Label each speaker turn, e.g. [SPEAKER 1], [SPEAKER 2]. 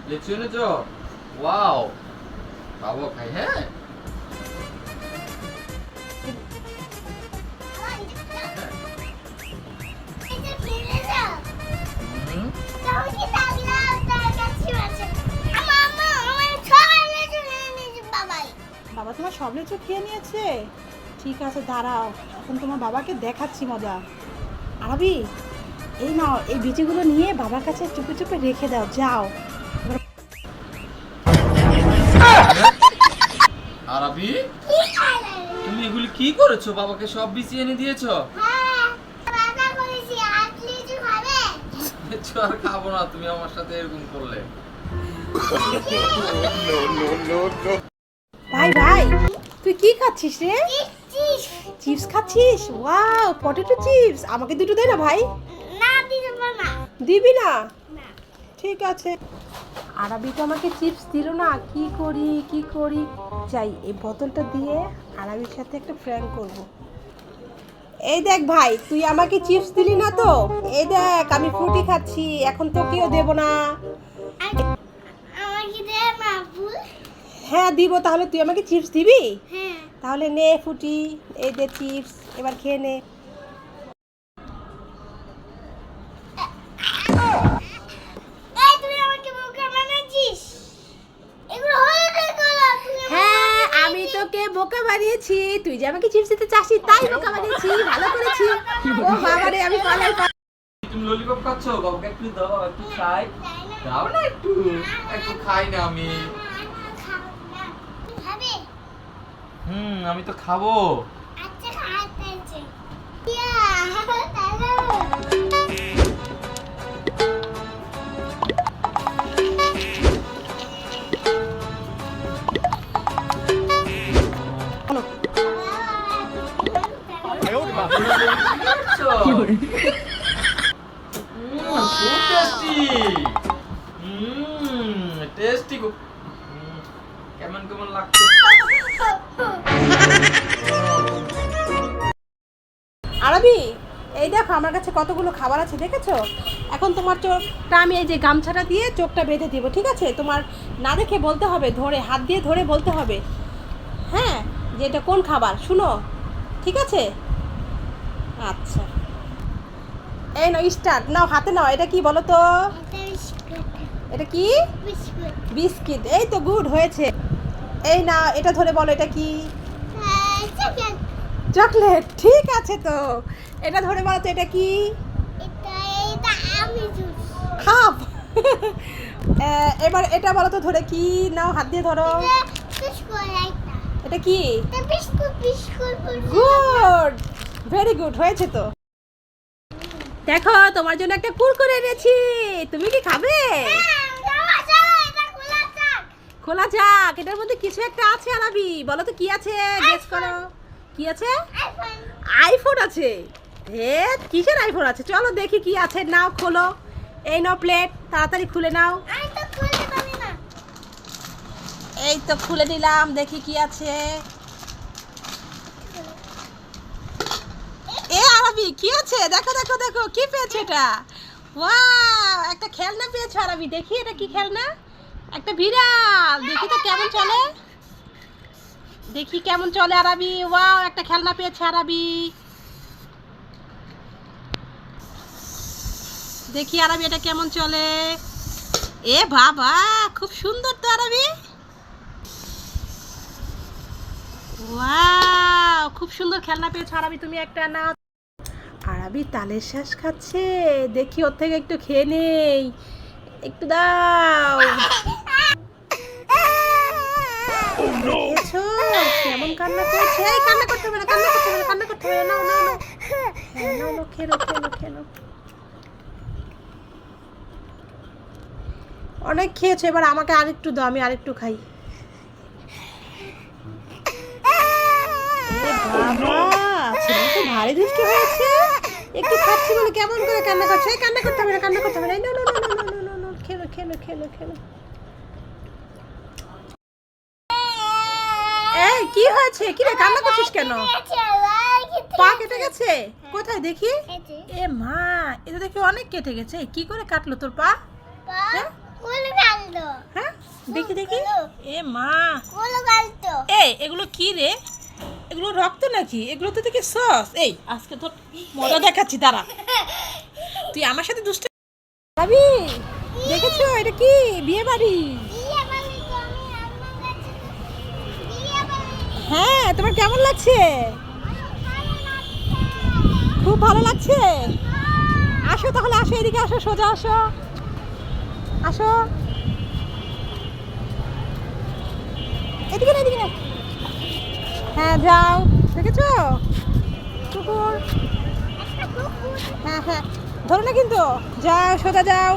[SPEAKER 1] লিচু এনেছো? ওয়াও, খাবো, খাই। হ্যাঁ, হুম,
[SPEAKER 2] বাবা তোমার সব লিচু খেয়ে নিয়েছে? ঠিক আছে, দাঁড়াও, এখন তোমার বাবাকে দেখাচ্ছি মজা। আরবি, এই নাও, এই বিচিগুলো নিয়ে বাবার কাছে চুপে চুপে রেখে দাও, যাও।
[SPEAKER 1] আরাবি, তুমি এগুলি কি করেছো? বাবাকে সব বিছিয়ে এনে দিয়েছো? লিচু আর খাবো না, তুমি আমার সাথে এরকম করলে।
[SPEAKER 2] ভাই ভাই, তুই কি খাচ্ছিস রে? চিপস খাচ্ছিস? Wow, potato chips. আমাকে দুটো দে না ভাই। দিবি না? ঠিক আছে। আরবি তো আমাকে চিপস দিল না, কি করি কি করি। যাই, এই বোতলটা দিয়ে আরবির সাথে একটা প্র্যাঙ্ক করব। এই দেখ ভাই, তুই আমাকে চিপস দিলি না তো, এই দেখ আমি ফ্রুটি খাচ্ছি, এখন তোকেও দেব না। হ্যাঁ দিব, তাহলে তুই আমাকে চিপস দিবি? তাহলে নে ফুটি, এই দে চিপস, এবার খেয়ে নে। হ্যাঁ, আমি তোকে বোকা বানিয়েছি, তুই যে আমাকে চিপস দিতে চাসি তাই বোকা বানিয়েছি, ভালো করেছি। ও বাবা রে, আমি পালাই।
[SPEAKER 1] তুমি ললিপপ খাচ্ছো? বাবাকে একটু দাও, একটু খাই। দাও না একটু, একটু খাই না আমি। আমি তো খাবো। টেস্টি, কেমন কেমন লাগছে?
[SPEAKER 2] আরবি, এই দেখো আমার কাছে কতগুলো খাবার আছে, দেখেছো? এখন তোমার চোখটা আমি এই যে গামছাটা দিয়ে চোখটা বেঁধে দিব, ঠিক আছে? তোমার না দেখে বলতে হবে, ধরে হাত দিয়ে ধরে বলতে হবে, হ্যাঁ, যে এটা কোন খাবার, শুনো, ঠিক আছে? আচ্ছা, এই নাও স্টার্ট, নাও হাতে নাও। এটা কি বলো তো? এটা কি? বিস্কিট। এই তো, গুড হয়েছে। এই না, এটা ধরে বলো, এটা কি? চকলেট। ঠিক আছে তো, এটা ধরে বলো তো, এটা কি? খাপ। এবার এটা বলো তো, ধরে কি? নাও হাত দিয়ে ধরো। এটা কি? গুড, ভেরি গুড, হয়েছে তো। দেখো, তোমার জন্য একটা কুরকুরে এনেছি, তুমি কি খাবে? খোলা যাক, এটার মধ্যে কিছু একটা আছে। আরবি, বলো তো কি আছে, গেস করো। কি আছে? আইফোন আছে। হে, কিসের আইফোন আছে? চলো দেখি কি আছে, নাও খোলো। এই নাও প্লেট, তাড়াতাড়ি খুলে নাও। এই তো খুলে দিলাম, দেখি কি আছে। এ আরবি, কি আছে? দেখো দেখো দেখো, কি পেয়েছে এটা? ওয়াও, একটা খেলনা পেয়েছো আরবি, দেখি এটা কি খেলনা। একটা বিড়াল, দেখি তো কেমন চলে, দেখি কেমন চলে আরবি। ওয়াও, একটা খেলনা পেয়েছে আরবি, দেখি আরবি এটা কেমন চলে। এ বাবা, খুব সুন্দর তো আরবি। ওয়াও, খুব সুন্দর খেলনা পেয়েছো আরবি, তুমি একটা নাও। আরবি তালের শ্বাস খাচ্ছে, দেখি ওর থেকে একটু খেয়ে নেই, একটু দাও। দেখেছো কেমন কান্না করছে? এই কান্না করতে হবে না, কান্না করতে হবে না, কান্না করতে হবে না, নাও নাও নাও। হ্যাঁ, নাও নাও, খেলো খেলো খেলো। অনেক খেয়েছো, এবার আমাকে আরেকটু দাও, আমি আরেকটু খাই। এ বাবা, ছেলে তো ভারী দুষ্ট হয়েছে, একটু খাচ্ছি বলে কেমন করে কান্না করছে। এই কান্না করতে হবে না, কান্না করতে হবে না, নাও নাও নাও নাও নাও নাও নাও, খেলো খেলো খেলো খেলো। এই কি হয়েছে? কি রে, কান্না করছিস কেন? পা কেটে গেছে? কোথায় দেখি? এ মা, এটা দেখি অনেক কেটে গেছে। কি করে কাটলো তোর পা? হ্যাঁ? দেখি দেখি। এ মা, এগুলো কি রে? এগুলো রক্ত নাকি? এগুলো তো দেখি সস। এই আজকে তোর মজা দেখাচ্ছি, দাঁড়া। তুই আমার সাথে দুষ্ট ভাবি। দেখেছো এটা কি? বিয়ে বাড়ি। হ্যাঁ, তোমার কেমন লাগছে? খুব ভালো লাগছে। আসো তাহলে, আসো এদিকে, আসো, সোজা আসো, আসো এদিকে না, এদিকে না। হ্যাঁ যাও, দেখেছো কুকুর? হ্যাঁ হ্যাঁ, ধরো না কিন্তু, যাও সোজা যাও।